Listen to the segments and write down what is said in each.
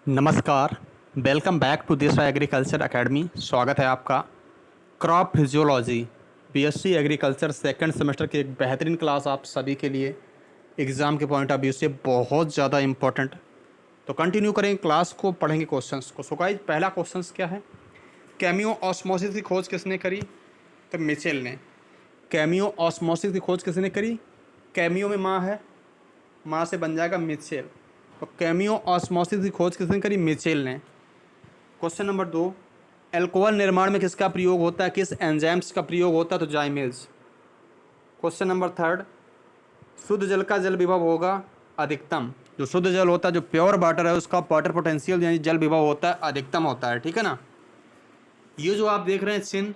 नमस्कार। Welcome back to this agriculture academy. स्वागत है आपका। Crop physiology BSc agriculture second semester की एक बेहतरीन क्लास आप सभी के लिए एग्ज़ाम के पॉइंट ऑफ व्यू से बहुत ज़्यादा इम्पोर्टेंट। तो कंटिन्यू करेंगे क्लास को, पढ़ेंगे क्वेश्चंस को। सो गाइस, पहला क्वेश्चंस क्या है? कैमियो ऑस्मोसिस की खोज किसने करी? तो मिचेल ने। कैमियो ऑस्मोसिस की खोज किसने करी? कैमियो में माँ है, माँ से बन जाएगा मिचेल। तो कैमियो ऑस्मोसिस की खोज किसने करी? मिचेल ने। क्वेश्चन नंबर 2, एल्कोहल निर्माण में किसका प्रयोग होता है? किस एंजाइम्स का प्रयोग होता है? तो जाइमेज। क्वेश्चन नंबर 3, शुद्ध जल का जल विभव होगा अधिकतम। जो शुद्ध जल होता है, जो प्योर वाटर है, उसका वाटर पोटेंशियल यानी जल विभव होता है अधिकतम होता है। ठीक है ना। ये जो आप देख रहे हैं चिन्ह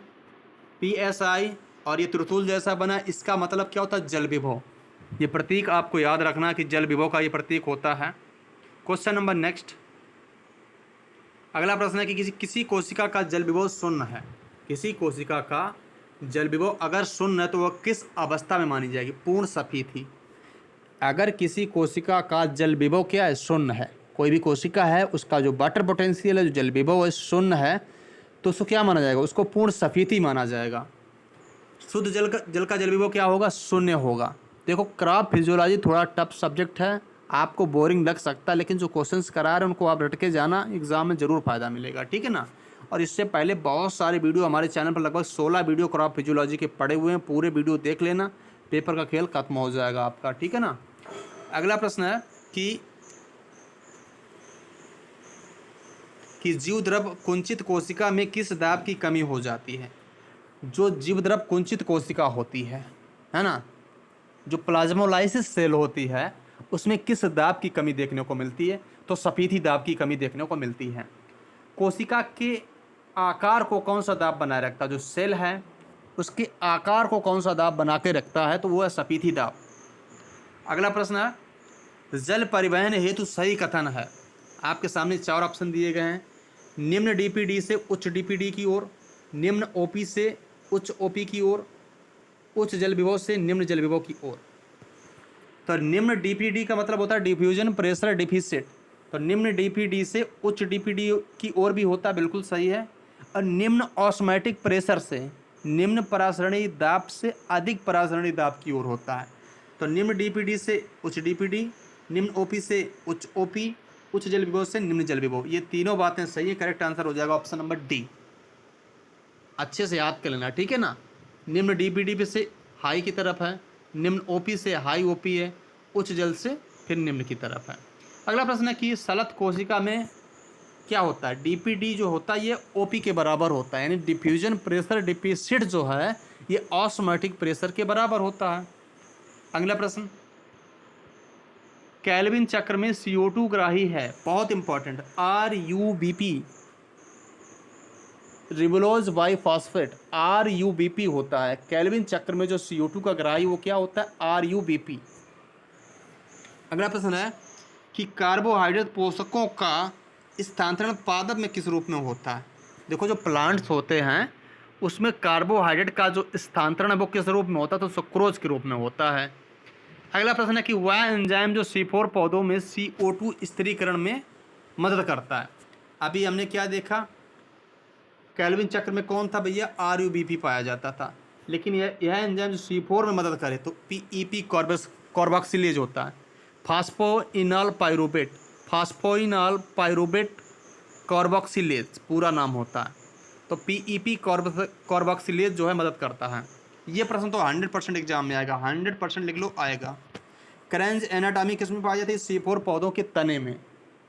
PSI और ये त्रिशूल जैसा बना, इसका मतलब क्या होता है? जल विभव। ये प्रतीक आपको याद रखना कि जल विभव का ये प्रतीक होता है। क्वेश्चन नंबर नेक्स्ट, अगला प्रश्न है कि किसी कोशिका का जल विभव शून्य है। किसी कोशिका का जल विभव अगर शून्य है तो वह किस अवस्था में मानी जाएगी? पूर्ण सफेदी। अगर किसी कोशिका का जल विभव क्या है? शून्य है। कोई भी कोशिका है, उसका जो वाटर पोटेंशियल है, जो जल विभव है, शून्य है, तो उसको क्या माना जाएगा? उसको पूर्ण सफेदी माना जाएगा। शुद्ध जल का जल विभव क्या होगा? शून्य होगा। देखो, क्रॉप फिजियोलॉजी थोड़ा टफ सब्जेक्ट है, आपको बोरिंग लग सकता है, लेकिन जो क्वेश्चंस करा रहे हैं उनको आप रट के जाना, एग्जाम में ज़रूर फ़ायदा मिलेगा। ठीक है ना। और इससे पहले बहुत सारे वीडियो हमारे चैनल पर, लगभग 16 वीडियो क्रॉप फिजियोलॉजी के पड़े हुए हैं। पूरे वीडियो देख लेना, पेपर का खेल खत्म हो जाएगा आपका। ठीक है ना। अगला प्रश्न है कि जीव द्रव कुंचित कोशिका में किस दाब की कमी हो जाती है? जो जीव द्रव कुंचित कोशिका होती है ना, जो प्लाज्मोलाइसिस सेल होती है, उसमें किस दाब की कमी देखने को मिलती है? तो सफेदी दाब की कमी देखने को मिलती है। कोशिका के आकार को कौन सा दाब बनाए रखता है? जो सेल है उसके आकार को कौन सा दाब बना के रखता है? तो वो है सफेदी दाब। अगला प्रश्न है, जल परिवहन हेतु सही कथन है। आपके सामने 4 ऑप्शन दिए गए हैं। निम्न DPD से उच्च DPD की ओर, निम्न OP से उच्च OP की ओर, उच्च जल विभव से निम्न जल विभव की ओर। तो निम्न DPD का मतलब होता है डिफ्यूजन प्रेशर डिफिसिट। तो निम्न DPD से उच्च DPD की ओर भी होता है, बिल्कुल सही है। और निम्न ऑस्मैटिक प्रेशर से निम्न परासरणी दाब से अधिक परासरणी दाब की ओर होता है। तो निम्न DPD से उच्च DPD, निम्न OP से उच्च OP, उच्च जल विभव से निम्न जल विभव। ये तीनों बातें सही है। करेक्ट आंसर हो जाएगा ऑप्शन नंबर D। अच्छे से याद कर लेना, ठीक है ना। निम्न DPD से हाई की तरफ है, निम्न OP से हाई OP है, उच्च जल से फिर निम्न की तरफ है। अगला प्रश्न है कि सलत कोशिका में क्या होता है? DPD जो होता है ये OP के बराबर होता है, यानी डिफ्यूजन प्रेशर डिफिसिट जो है ये ऑस्मोटिक प्रेशर के बराबर होता है। अगला प्रश्न, केल्विन चक्र में CO2 ग्राही है, बहुत important, RUBP, ribulose biphosphate, RUBP होता है। केल्विन चक्र में जो CO2 का ग्राही वो क्या होता है? RUBP। अगला प्रश्न है कि कार्बोहाइड्रेट पोषकों का स्थानांतरण पादप में किस रूप में होता है? देखो, जो प्लांट्स होते हैं उसमें कार्बोहाइड्रेट का जो स्थानांतरण है वो किस रूप में होता है? तो सुक्रोज के रूप में होता है। अगला प्रश्न है कि वह एंजाइम जो C4 पौधों में CO2 स्थिरीकरण में मदद करता है। अभी हमने क्या देखा? केल्विन चक्र में कौन था भैया? RUBP पाया जाता था। लेकिन यह एंजाइम जो C4 में मदद करे तो PEP कार्बोक्सिलेज होता है। फास्फोइनॉल पाइरूवेट, फास्फोइनॉल पाइरूवेट कार्बोक्सिलेज पूरा नाम होता है। तो PEP कार्बोक्सिलेज जो है मदद करता है। ये प्रश्न तो 100% एग्जाम में आएगा, 100% लिख लो, आएगा। क्रेंज एनाटॉमी किस में पाई जाती है? C4 पौधों के तने में।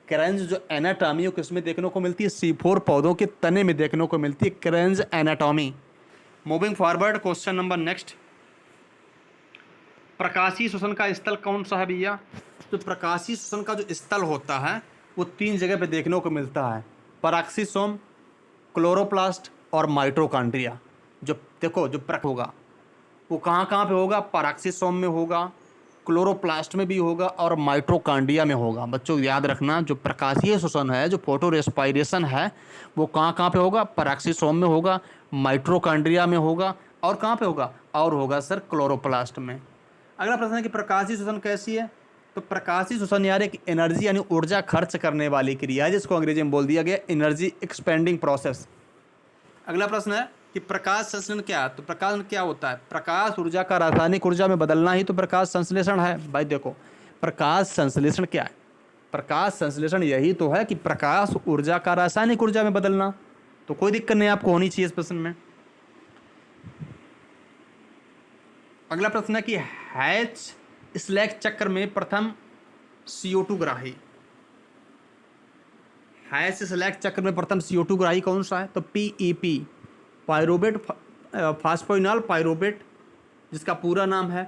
क्रेंज जो एनाटॉमी है किस में देखने को मिलती है? C4 पौधों के तने में देखने को मिलती है Kranz anatomy. Moving forward, question number next, प्रकाशीय श्वसन का स्थल कौन सा है भैया? तो प्रकाशीय श्वसन का जो स्थल होता है वो 3 जगह पे देखने को मिलता है, पैराक्सीसोम, क्लोरोप्लास्ट और माइटोकॉन्ड्रिया। जो देखो, जो होगा वो कहाँ कहाँ पे होगा? पैराक्सीसोम में होगा, क्लोरोप्लास्ट में भी होगा और माइटोकॉन्ड्रिया में होगा। बच्चों याद रखना, जो प्रकाशीय श्वसन है, जो फोटो रेस्पायरेशन है, वो कहाँ कहाँ पे होगा? पैराक्सीसोम में होगा, माइटोकॉन्ड्रिया में होगा और कहाँ पे होगा? और होगा सर क्लोरोप्लास्ट में। अगला प्रश्न है कि प्रकाशीय श्वसन कैसी है? तो प्रकाशीय श्वसन यार एक एनर्जी यानी ऊर्जा खर्च करने वाली क्रिया है, जिसको अंग्रेजी में बोल दिया गया एनर्जी एक्सपेंडिंग प्रोसेस। अगला प्रश्न है कि प्रकाश संश्लेषण क्या है। तो प्रकाश क्या होता है? प्रकाश ऊर्जा का रासायनिक ऊर्जा में बदलना ही तो प्रकाश संश्लेषण है। भाई देखो, प्रकाश संश्लेषण क्या है? प्रकाश संश्लेषण यही तो है कि प्रकाश ऊर्जा का रासायनिक ऊर्जा में बदलना। तो कोई दिक्कत नहीं आपको होनी चाहिए इस प्रश्न में। अगला प्रश्न है कि हैच स्लैक चक्र में प्रथम CO2 ग्राही, हैच स्लैक चक्र में प्रथम CO2 ग्राही कौन सा है? तो PEP, पायरोबेट फास्फोइनॉल पायरोबेट, जिसका पूरा नाम है।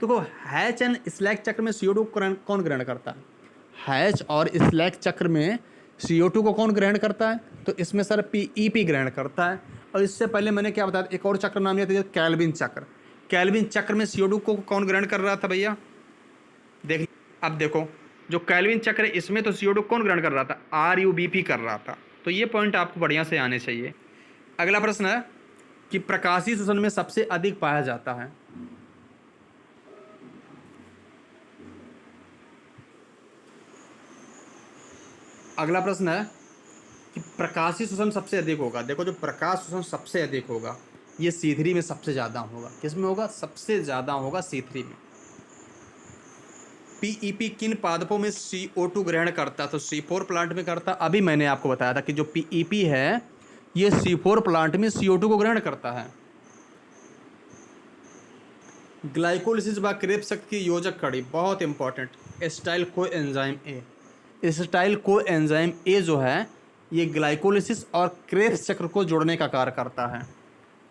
तो हैच एंड स्लैक चक्र में CO2 कौन ग्रहण करता है? हैच और स्लैक चक्र में CO2 को कौन ग्रहण करता है? तो इसमें सर PEP ग्रहण करता है। और इससे पहले मैंने क्या बताया, एक और चक्र नाम लिया था, कैल्विन चक्र। कैल्विन चक्र में CO2 को कौन ग्रहण कर रहा था भैया? देख, अब देखो, जो कैल्विन चक्र है इसमें तो CO2 कौन ग्रहण कर रहा था? RUBP कर रहा था। तो ये पॉइंट आपको बढ़िया से आने चाहिए। अगला प्रश्न है कि प्रकाशीय श्वसन में सबसे अधिक पाया जाता है। अगला प्रश्न है कि प्रकाशीय श्वसन सबसे अधिक होगा। देखो, जो प्रकाश श्वसन सबसे अधिक होगा ये C3 में सबसे ज़्यादा होगा। किस में होगा? सबसे ज़्यादा होगा C3 में। PEP किन पादपों में CO2 ग्रहण करता? तो C4 प्लांट में करता। अभी मैंने आपको बताया था कि जो PEP है ये C4 प्लांट में CO2 को ग्रहण करता है। ग्लाइकोलिसिस व क्रेब्स शक्ति की योजक कड़ी बहुत important, acetyl coenzyme A. Acetyl coenzyme A जो है ये ग्लाइकोलिसिस और क्रेब्स चक्र को जोड़ने का कार्य करता है।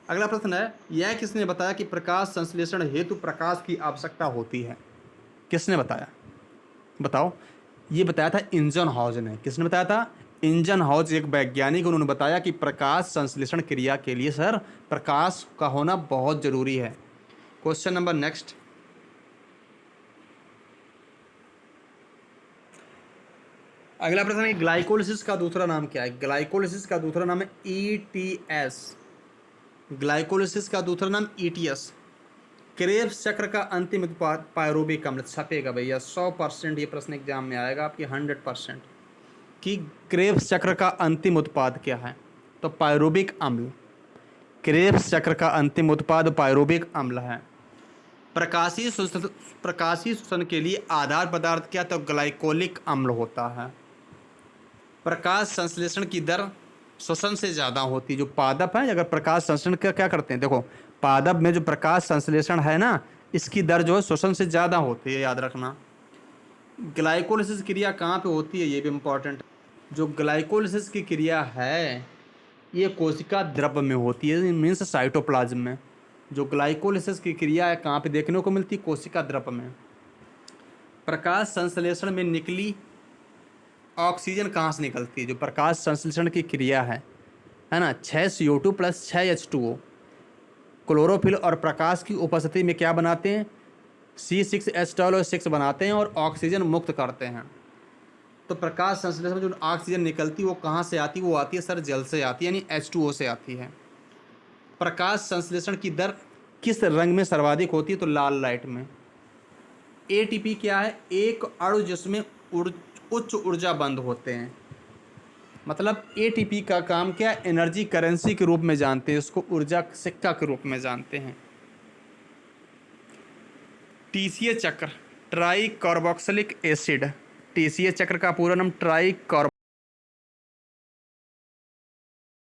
अगला प्रश्न है, यह किसने बताया कि प्रकाश संश्लेषण हेतु प्रकाश की आवश्यकता होती है? किसने बताया? बताओ। ये बताया था इंजनहाउस ने। किसने बताया था? इंजनहाउस एक वैज्ञानिक, उन्होंने बताया कि प्रकाश संश्लेषण क्रिया के लिए सर प्रकाश का होना बहुत जरूरी है। Question number next. अगला प्रश्न है, ग्लाइकोलिसिस का दूसरा नाम क्या है? ग्लाइकोलिसिस का दूसरा नाम है ETS। ग्लाइकोलिसिस का दूसरा नाम ETS। क्रेब्स चक्र का अंतिम उत्पाद पायरोबिक अम्ल। छपेगा भैया 100%, ये प्रश्न एग्जाम में आएगा आपकी 100% कि क्रेब्स चक्र का अंतिम उत्पाद क्या है? तो पायरोबिक अम्ल। क्रेब्स चक्र का अंतिम उत्पाद पायरोबिक अम्ल है। प्रकाशीय श्वसन के लिए आधार पदार्थ क्या? तो ग्लाइकोलिक अम्ल होता है। प्रकाश संश्लेषण की दर श्वसन से ज़्यादा होती है। जो पादप है, अगर प्रकाश संश्लेषण का क्या करते हैं, देखो पादप में जो प्रकाश संश्लेषण है ना, इसकी दर जो है श्वसन से ज़्यादा होती है, याद रखना। ग्लाइकोलिसिस क्रिया कहाँ पे होती है, ये भी इम्पोर्टेंट। जो ग्लाइकोलिसिस की क्रिया है ये कोशिका द्रव्य में होती है, मीन्स साइटोप्लाज्म में। जो ग्लाइकोलिसिस की क्रिया है कहाँ पे देखने को मिलती है? कोशिका द्रव्य में। प्रकाश संश्लेषण में निकली ऑक्सीजन कहाँ से निकलती है? जो प्रकाश संश्लेषण की क्रिया है ना, 6 CO2 + 6 H2O क्लोरोफिल और प्रकाश की उपस्थिति में क्या बनाते हैं? C6H12O6 बनाते हैं और ऑक्सीजन मुक्त करते हैं। तो प्रकाश संश्लेषण में जो ऑक्सीजन निकलती है वो कहाँ से आती है? वो आती है सर जल से आती है, यानी H2O से आती है। प्रकाश संश्लेषण की दर किस रंग में सर्वाधिक होती है? तो लाल लाइट में। ATP क्या है? एक अणु जिसमें उच्च ऊर्जा बंद होते हैं। मतलब ATP का काम क्या? एनर्जी करेंसी के रूप में जानते हैं, उसको ऊर्जा सिक्का के रूप में जानते हैं। TCA चक्र, ट्राई कार्बोक्सिलिक एसिड। TCA चक्र का पूरा नाम ट्राई